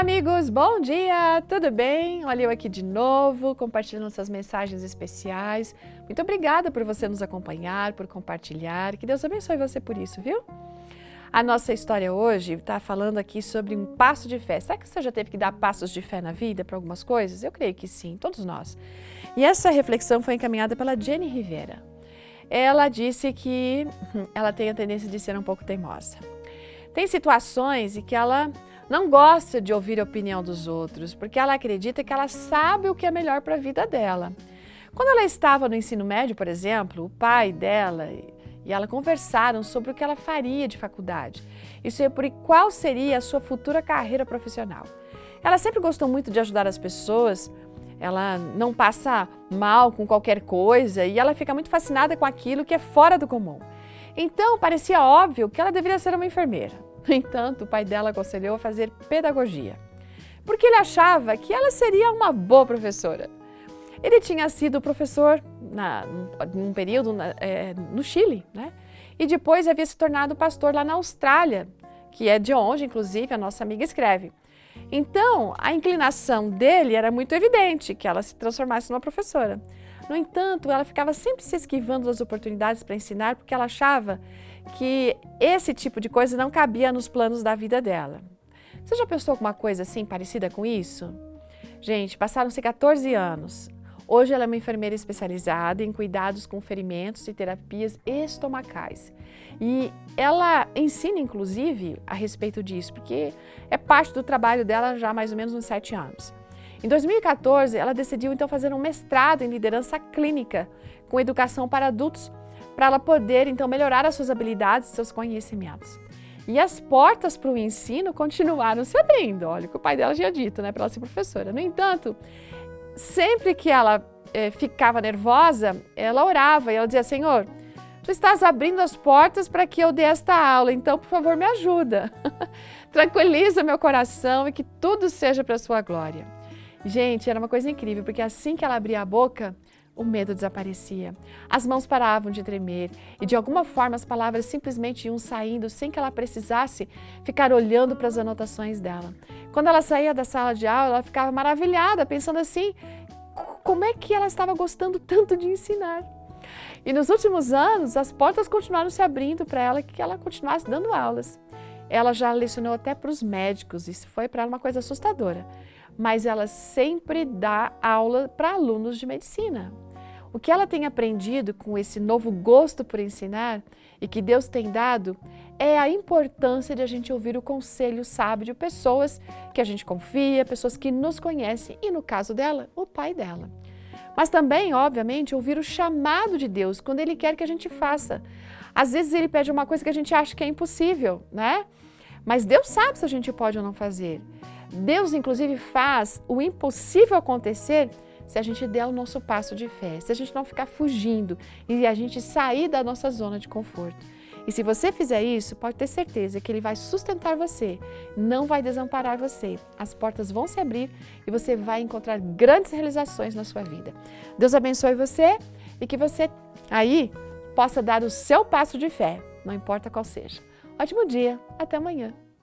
amigos, bom dia, tudo bem? Olha eu aqui de novo, compartilhando essas mensagens especiais. Muito obrigada por você nos acompanhar, por compartilhar, que Deus abençoe você por isso, viu? A nossa história hoje está falando aqui sobre um passo de fé. Será que você já teve que dar passos de fé na vida para algumas coisas? Eu creio que sim, todos nós. E essa reflexão foi encaminhada pela Jenny Rivera. Ela disse que ela tem a tendência de ser um pouco teimosa. Tem situações em que ela não gosta de ouvir a opinião dos outros, porque ela acredita que ela sabe o que é melhor para a vida dela. Quando ela estava no ensino médio, por exemplo, o pai dela e ela conversaram sobre o que ela faria de faculdade e sobre qual seria a sua futura carreira profissional. Ela sempre gostou muito de ajudar as pessoas, ela não passa mal com qualquer coisa e ela fica muito fascinada com aquilo que é fora do comum. Então, parecia óbvio que ela deveria ser uma enfermeira. No entanto, o pai dela aconselhou a fazer pedagogia, porque ele achava que ela seria uma boa professora. Ele tinha sido professor num período no Chile, né? E depois havia se tornado pastor lá na Austrália, que é de onde, inclusive, a nossa amiga escreve. Então, a inclinação dele era muito evidente, que ela se transformasse numa professora. No entanto, ela ficava sempre se esquivando das oportunidades para ensinar, porque ela achava que esse tipo de coisa não cabia nos planos da vida dela. Você já pensou alguma coisa assim, parecida com isso? Gente, passaram-se 14 anos. Hoje ela é uma enfermeira especializada em cuidados com ferimentos e terapias estomacais. E ela ensina, inclusive, a respeito disso, porque é parte do trabalho dela já há mais ou menos uns 7 anos. Em 2014, ela decidiu então fazer um mestrado em liderança clínica com educação para adultos, para ela poder então melhorar as suas habilidades e seus conhecimentos. E as portas para o ensino continuaram se abrindo, olha o que o pai dela tinha dito, né, para ela ser professora. No entanto, sempre que ela ficava nervosa, ela orava e ela dizia: Senhor, Tu estás abrindo as portas para que eu dê esta aula, então, por favor, me ajuda. Tranquiliza meu coração e que tudo seja para a sua glória. Gente, era uma coisa incrível, porque assim que ela abria a boca, o medo desaparecia. As mãos paravam de tremer e, de alguma forma, as palavras simplesmente iam saindo sem que ela precisasse ficar olhando para as anotações dela. Quando ela saía da sala de aula, ela ficava maravilhada, pensando assim, como é que ela estava gostando tanto de ensinar? E nos últimos anos, as portas continuaram se abrindo para ela, que ela continuasse dando aulas. Ela já lecionou até para os médicos, isso foi para ela uma coisa assustadora. Mas ela sempre dá aula para alunos de medicina. O que ela tem aprendido com esse novo gosto por ensinar e que Deus tem dado é a importância de a gente ouvir o conselho sábio de pessoas que a gente confia, pessoas que nos conhecem e, no caso dela, o pai dela. Mas também, obviamente, ouvir o chamado de Deus quando Ele quer que a gente faça. Às vezes Ele pede uma coisa que a gente acha que é impossível, né? Mas Deus sabe se a gente pode ou não fazer. Deus, inclusive, faz o impossível acontecer se a gente der o nosso passo de fé, se a gente não ficar fugindo e a gente sair da nossa zona de conforto. E se você fizer isso, pode ter certeza que Ele vai sustentar você, não vai desamparar você. As portas vão se abrir e você vai encontrar grandes realizações na sua vida. Deus abençoe você e que você aí possa dar o seu passo de fé, não importa qual seja. Ótimo dia, até amanhã.